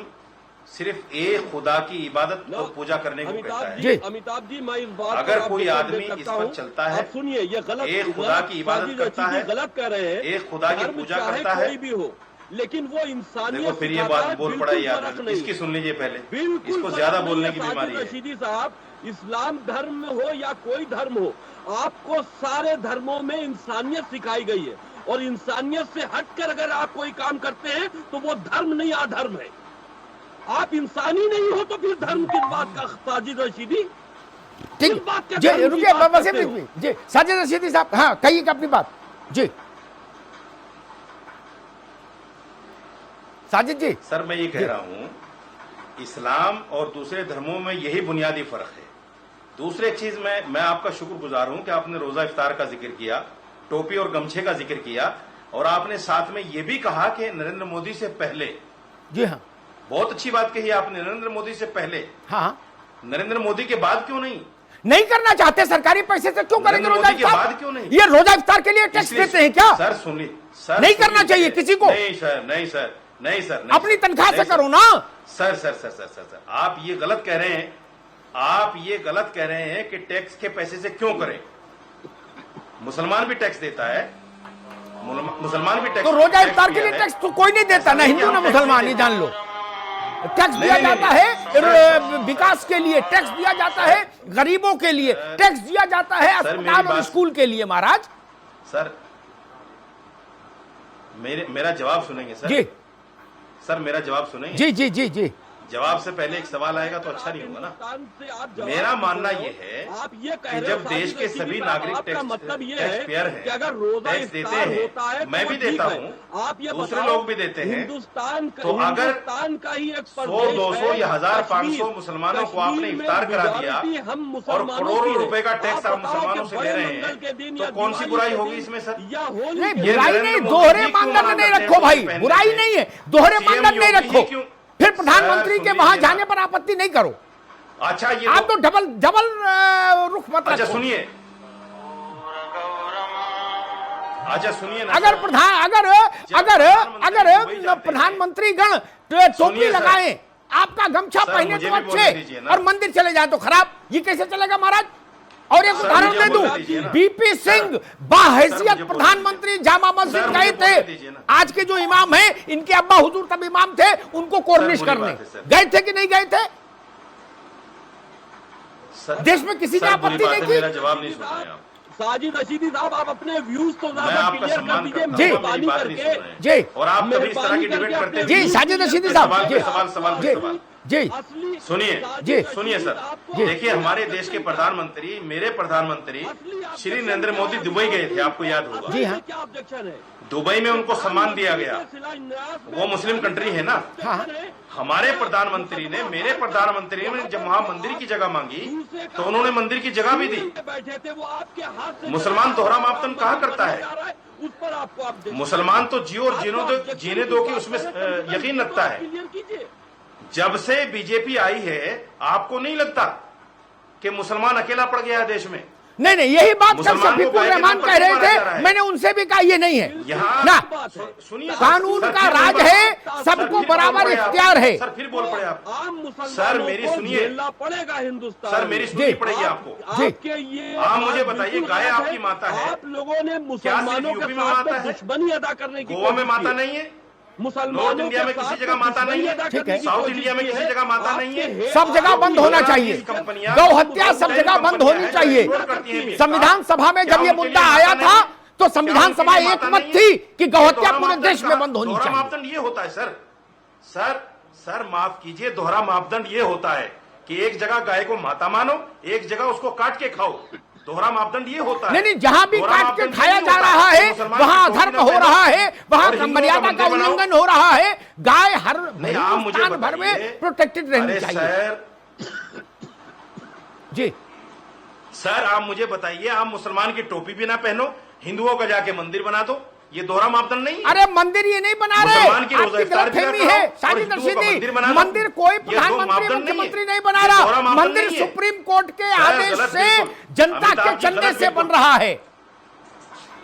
Speaker 2: सिर्फ एक खुदा की इबादत और पूजा करने को कहता है।
Speaker 1: जी।
Speaker 3: अमिताभ जी, मैं इस बात
Speaker 2: अगर
Speaker 3: पर
Speaker 2: कोई
Speaker 3: आपको
Speaker 2: आदमी
Speaker 3: करता
Speaker 2: इस पर
Speaker 3: हूं।
Speaker 2: चलता है,
Speaker 3: आप सुनिए, ये गलत,
Speaker 2: एक खुदा की इबादत करता है,
Speaker 3: गलत कह रहे हैं,
Speaker 2: एक खुदा की
Speaker 3: धर्म
Speaker 2: पूजा
Speaker 3: चाहे
Speaker 2: करता है।
Speaker 3: कोई भी हो, लेकिन वो इंसानियत
Speaker 2: देखो फिर ये
Speaker 3: सिखाता
Speaker 2: बात
Speaker 3: है,
Speaker 2: बोल पड़ा
Speaker 3: बिल्कुल
Speaker 2: ये
Speaker 3: फर्क
Speaker 2: आदमी,
Speaker 3: नहीं।
Speaker 2: इसकी सुन लीजिए पहले,
Speaker 3: बिल्कुल
Speaker 2: इसको
Speaker 3: फर्क
Speaker 2: ज्यादा
Speaker 3: नहीं
Speaker 2: बोलने
Speaker 3: है,
Speaker 2: की
Speaker 3: साजिद
Speaker 2: बीमारी है।
Speaker 3: रशीदी साहब, इस्लाम धर्म में हो या कोई धर्म हो, आपको सारे धर्मों में इंसानियत सिखाई गई है, और इंसानियत से हटकर अगर आप कोई काम करते हैं तो वो धर्म नहीं, अधर्म है। आप इंसानी नहीं हो तो फिर धर्म किस बात का, साजिद रशीदी?
Speaker 1: ठीक
Speaker 3: किस बात के
Speaker 1: जी,
Speaker 3: धर्म की
Speaker 1: रुकिए
Speaker 3: बात
Speaker 1: वसीम
Speaker 3: करते हो?
Speaker 1: रिजवी जी, साजिद रशीदी साहब, हाँ कहिए अपनी बात जी। साजिद जी,
Speaker 2: सर मैं ये कह रहा हूं, इस्लाम और दूसरे धर्मों में यही बुनियादी फर्क है। दूसरी एक चीज मैं आपका शुक्रगुजार हूं कि आपने रोजा इफ्तार का जिक्र किया, टोपी और गमछे का जिक्र किया, और आपने साथ में ये भी कहा कि नरेंद्र मोदी से पहले,
Speaker 1: जी हाँ,
Speaker 2: बहुत अच्छी बात कही आपने, नरेंद्र मोदी से पहले।
Speaker 1: हाँ,
Speaker 2: नरेंद्र मोदी के बाद क्यों नहीं?
Speaker 1: नहीं करना चाहते, सरकारी पैसे से क्यों करेंगे
Speaker 2: नरेंद्र
Speaker 1: रोजा
Speaker 2: मोदी के
Speaker 1: इफ्तार?
Speaker 2: बाद क्यों नहीं?
Speaker 1: ये रोजा इफ्तार के लिए टैक्स
Speaker 2: इसलिए-
Speaker 1: देते हैं क्या?
Speaker 2: सर सुनिए, सर
Speaker 1: नहीं
Speaker 2: सुनिए,
Speaker 1: करना चाहिए किसी को।
Speaker 2: नहीं सर, नहीं सर, नहीं सर, नहीं
Speaker 1: अपनी
Speaker 2: सर,
Speaker 1: तनख्वाह से
Speaker 2: नहीं सर।
Speaker 1: करो ना।
Speaker 2: Sir sir sir sir sir sir आप ये गलत कह रहे हैं, आप ये गलत कह रहे हैं कि टैक्स के पैसे से क्यों करें। मुसलमान भी टैक्स देता है, मुसलमान भी टैक्स,
Speaker 1: तो रोजा
Speaker 2: टैक्स
Speaker 1: इफ्तार के
Speaker 2: दिया
Speaker 1: लिए
Speaker 2: है।
Speaker 1: टैक्स तो कोई नहीं देता, ना हिंदू ना
Speaker 2: हम टैक्स
Speaker 1: मुसलमान, ये
Speaker 2: देते हैं।
Speaker 1: जान लो। टैक्स दिया
Speaker 2: नहीं,
Speaker 1: जाता है विकास के लिए, टैक्स दिया जाता है गरीबों के लिए, टैक्स दिया जाता है
Speaker 2: सर, मेरी
Speaker 1: अस्पताल और
Speaker 2: बात-
Speaker 1: स्कूल के लिए। महाराज
Speaker 2: सर मेरा जवाब सुनेंगे सर?
Speaker 1: जी
Speaker 2: सर मेरा जवाब सुनेंगे?
Speaker 1: जी जी जी जी,
Speaker 2: जवाब से पहले एक सवाल आएगा तो अच्छा नहीं होगा ना।
Speaker 3: से आप जवाब
Speaker 2: मेरा मानना
Speaker 3: दे रहे
Speaker 2: ये
Speaker 3: हो।
Speaker 2: है
Speaker 3: आप ये कह
Speaker 2: कि
Speaker 3: रहे हो
Speaker 2: जब देश
Speaker 3: साजिद
Speaker 2: के
Speaker 3: रशीदी
Speaker 2: सभी
Speaker 3: साहब,
Speaker 2: नागरिक
Speaker 3: आपका
Speaker 2: टैक्स
Speaker 3: मतलब ये
Speaker 2: टैक्स
Speaker 3: है
Speaker 2: पेयर हैं,
Speaker 3: कि अगर रोजा
Speaker 2: टैक्स देते
Speaker 3: इफ्तार
Speaker 2: हैं,
Speaker 3: होता है तो
Speaker 2: मैं
Speaker 3: वो
Speaker 2: भी
Speaker 3: ठीक
Speaker 2: देता
Speaker 3: है।
Speaker 2: हूं,
Speaker 3: आप ये
Speaker 2: दूसरे
Speaker 3: बताओ,
Speaker 2: लोग भी देते हैं,
Speaker 3: हिंदुस्तान
Speaker 2: तो अगर
Speaker 3: हिंदुस्तान का ही एक
Speaker 2: 100,
Speaker 3: प्रदेश
Speaker 2: 200
Speaker 3: है,
Speaker 2: या 1000,
Speaker 3: कश्मीर,
Speaker 2: 500 मुसलमानों को आपने
Speaker 3: कश्मीर में
Speaker 2: इफ्तार करा दिया
Speaker 3: majority हम
Speaker 2: और
Speaker 3: मुसलमानों
Speaker 2: करोड़ों
Speaker 3: की है।
Speaker 2: रुपए का टैक्स आप
Speaker 3: बताओ
Speaker 2: मुसलमानों
Speaker 3: कि
Speaker 2: से
Speaker 3: बड़े
Speaker 2: ले रहे
Speaker 3: मंगल के
Speaker 2: हैं,
Speaker 3: दिन
Speaker 2: तो
Speaker 3: या
Speaker 2: कौन सी
Speaker 3: दिवाली
Speaker 2: बुराई
Speaker 3: के
Speaker 2: होगी
Speaker 3: दिन
Speaker 2: इसमें सर?
Speaker 3: या होली
Speaker 1: नहीं,
Speaker 3: के
Speaker 2: ये
Speaker 3: दिन?
Speaker 1: बुराई
Speaker 2: नरेंद्र
Speaker 1: नहीं,
Speaker 2: मोदी
Speaker 1: दोहरे
Speaker 2: जी क्यों
Speaker 1: मानदंड
Speaker 2: मना
Speaker 1: नहीं
Speaker 2: करते हैं
Speaker 1: रखो भाई,
Speaker 2: टोपी पहनने
Speaker 1: बुराई
Speaker 2: से?
Speaker 1: नहीं है, दोहरे
Speaker 2: CM
Speaker 1: मानदंड नहीं
Speaker 2: योगी
Speaker 1: रखो,
Speaker 2: क्यों?
Speaker 1: फिर प्रधानमंत्री
Speaker 2: सर,
Speaker 1: के
Speaker 2: सुन
Speaker 1: वहां
Speaker 2: लीजिए
Speaker 1: जाने पर आपत्ति नहीं करो।
Speaker 2: अच्छा ये
Speaker 1: आप तो डबल डबल रुख मत
Speaker 2: अच्छा
Speaker 1: रखो।
Speaker 2: सुनिए, अच्छा सुनिए ना
Speaker 1: अगर
Speaker 2: सर।
Speaker 1: प्रधान अगर अगर अगर प्रधानमंत्री गण टोपी
Speaker 2: सुनिए सर।
Speaker 1: लगाएं, आपका गमछा
Speaker 2: सर,
Speaker 1: पहने
Speaker 2: मुझे
Speaker 1: तो
Speaker 2: भी बोलने दीजिए
Speaker 1: अच्छे
Speaker 2: ना।
Speaker 1: और मंदिर चले जाए तो खराब, ये कैसे चलेगा महाराज? और एक
Speaker 2: सर,
Speaker 1: उदाहरण
Speaker 2: मुझे
Speaker 1: दे दूं,
Speaker 2: बोलने दीजिए ना।
Speaker 1: बीपी
Speaker 2: सर,
Speaker 1: सिंह
Speaker 2: सर,
Speaker 1: बाहैसियत
Speaker 2: मुझे बोलने
Speaker 1: प्रधानमंत्री जामा मस्जिद
Speaker 2: सर,
Speaker 1: गए
Speaker 2: मुझे बोलने
Speaker 1: थे।
Speaker 2: दीजिए ना।
Speaker 1: आज के जो इमाम हैं, इनके अब्बा हुजूर तब इमाम थे, उनको कोर्निश
Speaker 2: बुरी
Speaker 1: करने
Speaker 2: बात है, सर।
Speaker 1: गए थे कि नहीं गए थे?
Speaker 2: सर,
Speaker 1: देश में किसी ने
Speaker 2: सर, बुरी
Speaker 1: आपत्ति
Speaker 2: बात
Speaker 1: नहीं
Speaker 2: है,
Speaker 1: की।
Speaker 2: मेरा जवाब नहीं सुन रहे आप।
Speaker 3: साजिद रशीदी साहब, आप अपने व्यूज तो
Speaker 2: मैं
Speaker 3: ज्यादा
Speaker 2: आपका
Speaker 3: क्लियर कर
Speaker 2: सम्मान
Speaker 3: दीजिए,
Speaker 2: करता हूं,
Speaker 1: जी।
Speaker 2: मेरी
Speaker 3: मेहरबानी
Speaker 2: बात नहीं
Speaker 3: करके।
Speaker 2: सुन रहे हैं।
Speaker 1: जी।
Speaker 2: और आप कभी इस तरह की
Speaker 3: मेहरबानी
Speaker 2: डिबेट
Speaker 3: करके
Speaker 2: करते हैं?
Speaker 1: जी, साजिद रशीदी साहब,
Speaker 2: सवाल
Speaker 1: जी।
Speaker 2: पे सवाल, सवाल पे
Speaker 1: जी।
Speaker 2: सवाल।
Speaker 1: जी
Speaker 3: असली
Speaker 2: सुनिए,
Speaker 1: जी।
Speaker 2: सुनिए सर,
Speaker 1: जी।
Speaker 2: देखिए हमारे देश के प्रधानमंत्री, मेरे प्रधानमंत्री श्री नरेंद्र मोदी दुबई गए थे, आपको याद होगा।
Speaker 1: जी हाँ।
Speaker 3: क्या ऑब्जेक्शन है?
Speaker 2: दुबई में उनको सम्मान दिया गया, वो मुस्लिम कंट्री है ना।
Speaker 1: हाँ।
Speaker 2: हमारे प्रधानमंत्री ने, मेरे प्रधानमंत्री ने जब वहां मंदिर की जगह मांगी तो उन्होंने मंदिर की जगह भी दी।
Speaker 3: बैठे थे वो आपके हाथ से,
Speaker 2: मुसलमान दोहरा मापदंड कहाँ करता है?
Speaker 3: उस पर आपको आप
Speaker 2: मुसलमान तो जियो और जीने दो की उसमें यकीन रखता है।
Speaker 3: क्लियर कीजिए।
Speaker 2: जब से बीजेपी आई है, आपको नहीं लगता कि मुसलमान अकेला पड़ गया है देश में?
Speaker 1: नहीं नहीं, यही बात कल
Speaker 2: मुसलमान को
Speaker 1: शफीकुर
Speaker 2: गाय के
Speaker 1: रहमान
Speaker 2: नाम पर
Speaker 1: कह रहे
Speaker 2: क्यों मारा जा रहा
Speaker 1: थे,
Speaker 2: है?
Speaker 1: मैंने उनसे भी कहा ये नहीं है
Speaker 2: यहाँ
Speaker 1: ना,
Speaker 2: सुनिए,
Speaker 1: कानून
Speaker 2: सर,
Speaker 1: का
Speaker 2: फिर
Speaker 1: राज
Speaker 2: बोल-
Speaker 1: है,
Speaker 2: सर,
Speaker 1: सबको
Speaker 2: फिर
Speaker 1: बराबर
Speaker 2: बोल पड़े आप।
Speaker 1: इख्तियार है।
Speaker 2: सर फिर बोल पड़े आप।
Speaker 3: आम मुसलमानों
Speaker 2: सर, मेरी
Speaker 3: को
Speaker 2: सुनिए।
Speaker 3: झेलना पड़ेगा हिंदुस्तान
Speaker 2: सर मेरी
Speaker 3: में।
Speaker 2: सुननी
Speaker 1: जी।
Speaker 2: पड़ेगी आपको।
Speaker 1: जी।
Speaker 3: आपके ये
Speaker 2: आप मुझे
Speaker 3: बात
Speaker 2: बताइए,
Speaker 3: बिल्कुल
Speaker 2: गाय
Speaker 3: गलत
Speaker 2: आपकी माता है?
Speaker 3: आप लोगों ने मुसलमानों
Speaker 2: यूपी
Speaker 3: के
Speaker 2: में
Speaker 3: साथ
Speaker 2: माता
Speaker 3: में
Speaker 2: है?
Speaker 3: दुश्मनी अदा करने की
Speaker 2: गोवा में
Speaker 3: कोशिश
Speaker 2: माता
Speaker 3: की।
Speaker 2: नहीं है?
Speaker 3: मुसलमानों
Speaker 2: नॉर्थ इंडिया
Speaker 3: के
Speaker 2: में
Speaker 3: साथ
Speaker 2: किसी जगह माता
Speaker 3: दुश्मनी
Speaker 2: नहीं है?
Speaker 3: अदा
Speaker 1: ठीक
Speaker 3: करने
Speaker 1: है।
Speaker 3: की
Speaker 2: साउथ
Speaker 3: कोशिश
Speaker 2: इंडिया में
Speaker 3: की
Speaker 2: किसी
Speaker 3: है।
Speaker 2: जगह माता नहीं है?
Speaker 3: आपके
Speaker 1: सब जगह बंद होना चाहिए,
Speaker 2: कंपनियां,
Speaker 1: गौ हत्या सब जगह बंद होनी चाहिए। संविधान सभा में जब ये मुद्दा आया था तो संविधान सभा एकमत थी कि गौ हत्या पूरे देश में बंद होनी
Speaker 2: दोहरा
Speaker 1: चाहिए।
Speaker 2: मापदंड ये होता है सर। सर माफ कीजिए, दोहरा मापदंड ये होता है कि एक जगह गाय को माता मानो, एक जगह उसको काट के खाओ। दोहरा मापदंड ये होता है।
Speaker 1: नहीं नहीं, जहां भी
Speaker 2: दोहरा
Speaker 1: काट के
Speaker 2: मापदंड
Speaker 1: खाया
Speaker 2: ये
Speaker 1: जा
Speaker 2: होता
Speaker 1: रहा है
Speaker 2: मुसलमान
Speaker 1: वहां
Speaker 2: की
Speaker 1: अधर्म
Speaker 2: टोपी
Speaker 1: हो
Speaker 2: ना
Speaker 1: रहा
Speaker 2: पहनो
Speaker 1: है, वहां
Speaker 2: और हिंदुओं
Speaker 1: मर्यादा का
Speaker 2: मंदिर बनाओ।
Speaker 1: उल्लंघन हो रहा है। गाय हर
Speaker 2: नहीं, आप मुझे
Speaker 1: हिंदुस्तान भर में
Speaker 2: बताइए।
Speaker 1: प्रोटेक्टेड रहनी
Speaker 2: अरे
Speaker 1: चाहिए। जी
Speaker 2: सर आप मुझे बताइए, आप मुसलमान की टोपी भी ना पहनो, हिंदुओं का जाके मंदिर बना दो, ये दोहरा मापदंड नहीं है?
Speaker 1: अरे मंदिर ये नहीं बना रहे,
Speaker 2: मुसलमान की रोजा
Speaker 1: आपकी
Speaker 2: इफ्तार
Speaker 1: गलतफहमी
Speaker 2: किया
Speaker 1: है
Speaker 2: करो
Speaker 1: साजिद
Speaker 2: और हिंदुओं का
Speaker 1: रशीदी।
Speaker 2: मंदिर बना लो।
Speaker 1: मंदिर कोई
Speaker 2: ये दो
Speaker 1: प्रधानमंत्री
Speaker 2: मापदंड
Speaker 1: मुख्यमंत्री
Speaker 2: नहीं है।
Speaker 1: नहीं बना
Speaker 2: ये
Speaker 1: रहा,
Speaker 2: दोहरा मापदंड
Speaker 1: मंदिर
Speaker 2: नहीं है।
Speaker 1: सुप्रीम कोर्ट के
Speaker 2: सर,
Speaker 1: आदेश
Speaker 2: गलत
Speaker 1: से
Speaker 2: बिल्कुल।
Speaker 1: जनता
Speaker 2: अमिताभ
Speaker 1: के
Speaker 2: जी,
Speaker 1: चंदे
Speaker 2: गलत
Speaker 1: से बन
Speaker 2: बिल्कुल।
Speaker 1: रहा है।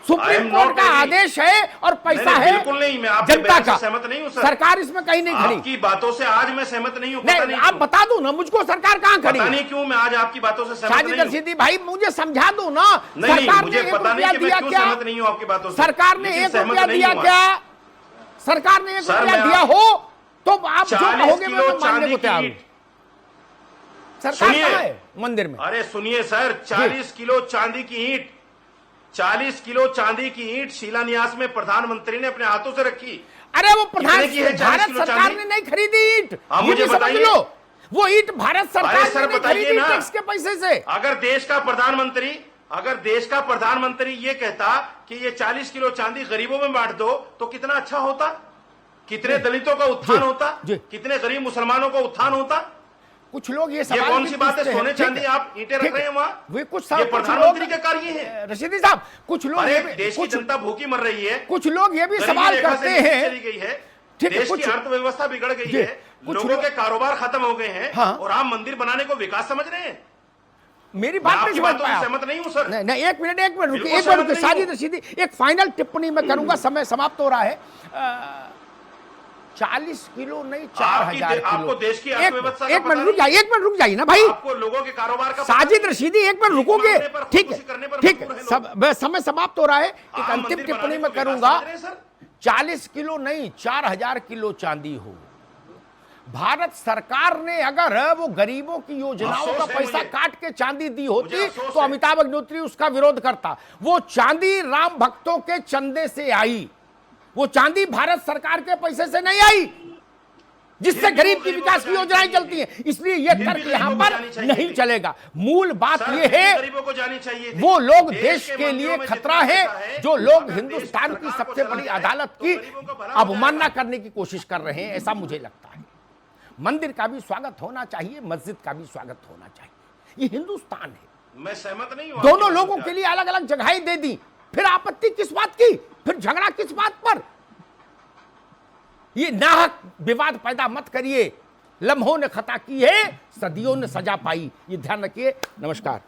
Speaker 1: सुप्रीम
Speaker 2: am
Speaker 1: कोर्ट
Speaker 2: not
Speaker 1: का
Speaker 2: any-
Speaker 1: आदेश है और पैसा
Speaker 2: नहीं,
Speaker 1: है
Speaker 2: बिल्कुल नहीं, मैं आपके
Speaker 1: जनता
Speaker 2: बयान से
Speaker 1: का।
Speaker 2: सहमत नहीं हूं, सर।
Speaker 1: सरकार इसमें कहीं नहीं खड़ी।
Speaker 2: आपकी बातों से आज मैं सहमत नहीं हूं, पता
Speaker 1: नहीं, आप
Speaker 2: क्यों।
Speaker 1: बता दो ना मुझको, सरकार कहां खड़ी
Speaker 2: पता
Speaker 1: है?
Speaker 2: नहीं क्यों मैं आज आपकी बातों से सहमत
Speaker 1: साजिद
Speaker 2: नहीं हूं।
Speaker 1: रशीदी भाई मुझे समझा दो ना,
Speaker 2: नहीं,
Speaker 1: सरकार
Speaker 2: मुझे
Speaker 1: ने
Speaker 2: पता
Speaker 1: 1
Speaker 2: नहीं
Speaker 1: रुपया
Speaker 2: कि मैं
Speaker 1: दिया
Speaker 2: क्यों
Speaker 1: क्या?
Speaker 2: सहमत नहीं हूं आपकी बातों से।
Speaker 1: सरकार ने
Speaker 2: लेकिन
Speaker 1: 1
Speaker 2: सहमत
Speaker 1: रुपया
Speaker 2: नहीं
Speaker 1: दिया
Speaker 2: हूं
Speaker 1: क्या? सरकार ने 1
Speaker 2: सर,
Speaker 1: रुपया
Speaker 2: मैं
Speaker 1: दिया
Speaker 2: आप-
Speaker 1: हो तो आप जो
Speaker 2: 40
Speaker 1: कहोगे
Speaker 2: किलो
Speaker 1: मैं मानने
Speaker 2: चांदी
Speaker 1: को
Speaker 2: की
Speaker 1: तैयार हूं।
Speaker 2: ईंट।
Speaker 1: सरकार
Speaker 2: सुनिए।
Speaker 1: कहां है? मंदिर में।
Speaker 2: अरे सुनिए सर, 40 किलो चांदी की ईंट, 40 किलो चांदी की ईंट शिलान्यास में प्रधानमंत्री ने अपने हाथों से रखी।
Speaker 1: अरे वो प्रधान
Speaker 2: कितने की है 40
Speaker 1: भारत
Speaker 2: किलो
Speaker 1: सरकार
Speaker 2: चांदी?
Speaker 1: ने नहीं खरीदी ईंट,
Speaker 2: हाँ,
Speaker 1: ये
Speaker 2: मुझे
Speaker 1: भी समझ
Speaker 2: बताइए।
Speaker 1: लो। वो ईंट भारत सरकार
Speaker 2: अरे
Speaker 1: ने
Speaker 2: सर,
Speaker 1: नहीं
Speaker 2: बताइए
Speaker 1: खरीदी
Speaker 2: ना।
Speaker 1: टैक्स के पैसे से।
Speaker 2: अगर देश का प्रधानमंत्री ये कहता कि ये 40 किलो चांदी गरीबों में बांट दो तो कितना अच्छा होता, कितने दलितों का उत्थान होता,
Speaker 1: जी।
Speaker 2: कितने गरीब मुसलमानों का उत्थान होता।
Speaker 1: कुछ लोग ये
Speaker 2: ये
Speaker 1: सवाल
Speaker 2: कौन
Speaker 1: भी
Speaker 2: सी बात है?
Speaker 1: पूछते हैं।
Speaker 2: सोने
Speaker 1: ठीक
Speaker 2: चांदी
Speaker 1: है,
Speaker 2: आप ईंटें रख
Speaker 1: ठीक
Speaker 2: रहे हैं
Speaker 1: है।
Speaker 2: वहां।
Speaker 1: वे कुछ
Speaker 2: ये
Speaker 1: कुछ
Speaker 2: प्रधानमंत्री
Speaker 1: लोग-
Speaker 2: का कार्य है।
Speaker 1: रशीदी साहब, कुछ लोग
Speaker 2: अरे
Speaker 1: ये भी-
Speaker 2: देश की
Speaker 1: कुछ-
Speaker 2: जनता भूखी मर रही है,
Speaker 1: कुछ लोग ये भी
Speaker 2: गरीबी
Speaker 1: सवाल
Speaker 2: रेखा
Speaker 1: करते
Speaker 2: से नीचे
Speaker 1: हैं।
Speaker 2: चली गई है,
Speaker 1: ठीक है,
Speaker 2: देश की
Speaker 1: कुछ-
Speaker 2: अर्थव्यवस्था बिगड़ गई
Speaker 1: जी,
Speaker 2: है,
Speaker 1: कुछ
Speaker 2: लोगों
Speaker 1: लोग-
Speaker 2: के कारोबार खत्म हो गए हैं,
Speaker 1: हाँ।
Speaker 2: और आप मंदिर बनाने को विकास समझ रहे हैं।
Speaker 1: मेरी
Speaker 2: मैं
Speaker 1: बात नहीं
Speaker 2: आपकी
Speaker 1: समझ
Speaker 2: बातों से
Speaker 1: पाया।
Speaker 2: सहमत नहीं हूं सर।
Speaker 1: नहीं नहीं, एक मिनट रुकिए,
Speaker 2: बिल्कुल
Speaker 1: एक मिनट
Speaker 2: सहमत
Speaker 1: रुकिए।
Speaker 2: नहीं
Speaker 1: साजिद
Speaker 2: हूं।
Speaker 1: रशीदी, एक फाइनल टिप्पणी मैं करूंगा, समय समाप्त हो रहा है। 40 किलो नहीं, 4000 किलो।
Speaker 2: आपको देश की अर्थव्यवस्था का
Speaker 1: एक
Speaker 2: पता
Speaker 1: मिनट रुक
Speaker 2: नहीं?
Speaker 1: जाइए, 1 मिनट रुक जाइए ना भाई।
Speaker 2: आपको लोगों के कारोबार का पता
Speaker 1: साजिद
Speaker 2: नहीं?
Speaker 1: रशीदी, 1 मिनट
Speaker 2: भीख
Speaker 1: रुकोगे?
Speaker 2: मांगने पर,
Speaker 1: ठीक
Speaker 2: खुदकुशी करने
Speaker 1: है,
Speaker 2: पर
Speaker 1: ठीक
Speaker 2: मजबूर
Speaker 1: है,
Speaker 2: हैं
Speaker 1: सब समय समाप्त हो रहा है। एक
Speaker 2: आप
Speaker 1: अंतिम
Speaker 2: मंदिर
Speaker 1: टिप्पणी
Speaker 2: बनाने
Speaker 1: मैं
Speaker 2: को विकास
Speaker 1: करूंगा।
Speaker 2: समझ रहे हैं, सर?
Speaker 1: 40 किलो नहीं, 4000 किलो चांदी हो। भारत सरकार ने अगर वो गरीबों की योजनाओं का
Speaker 2: अफसोस है
Speaker 1: पैसा
Speaker 2: मुझे।
Speaker 1: काट के चांदी दी होती
Speaker 2: मुझे अफसोस
Speaker 1: तो
Speaker 2: है।
Speaker 1: अमिताभ अग्निहोत्री उसका विरोध करता। वो चांदी राम भक्तों के चंदे से आई, वो चांदी भारत सरकार के पैसे से नहीं आई, जिससे
Speaker 2: फिर भी
Speaker 1: गरीब
Speaker 2: वो
Speaker 1: की
Speaker 2: गरीबों
Speaker 1: विकास
Speaker 2: को
Speaker 1: की
Speaker 2: जानी
Speaker 1: योजनाएं
Speaker 2: चाहिए
Speaker 1: चलती हैं।
Speaker 2: थी।
Speaker 1: इसलिए यह
Speaker 2: फिर भी
Speaker 1: तर्क यहां
Speaker 2: गरीबों को
Speaker 1: पर
Speaker 2: जानी चाहिए
Speaker 1: नहीं
Speaker 2: थी।
Speaker 1: चलेगा। मूल बात
Speaker 2: सर,
Speaker 1: यह
Speaker 2: फिर भी
Speaker 1: है
Speaker 2: गरीबों को जानी चाहिए थी।
Speaker 1: वो लोग देश के
Speaker 2: मंदिरों
Speaker 1: लिए
Speaker 2: में
Speaker 1: खतरा
Speaker 2: जितना
Speaker 1: है
Speaker 2: पैसा है,
Speaker 1: जो लोग
Speaker 2: अगर
Speaker 1: हिंदुस्तान
Speaker 2: देश
Speaker 1: की
Speaker 2: सरकार को
Speaker 1: सबसे बड़ी
Speaker 2: चलाना है,
Speaker 1: अदालत
Speaker 2: तो
Speaker 1: की
Speaker 2: गरीबों का भला हो
Speaker 1: अवमानना
Speaker 2: जाएगा।
Speaker 1: करने की कोशिश कर रहे हैं, ऐसा मुझे लगता है। मंदिर का भी स्वागत होना चाहिए, मस्जिद का भी स्वागत होना चाहिए। ये हिंदुस्तान है।
Speaker 2: मैं सहमत नहीं हूं
Speaker 1: दोनों
Speaker 2: आपकी
Speaker 1: लोगों
Speaker 2: बात
Speaker 1: के
Speaker 2: से।
Speaker 1: लिए अलग अलग जगहें दे दी, फिर आपत्ति किस बात की, फिर झगड़ा किस बात पर? ये नाहक विवाद पैदा मत करिए। लम्हों ने खता की है, सदियों ने सजा पाई। ये ध्यान रखिए। नमस्कार।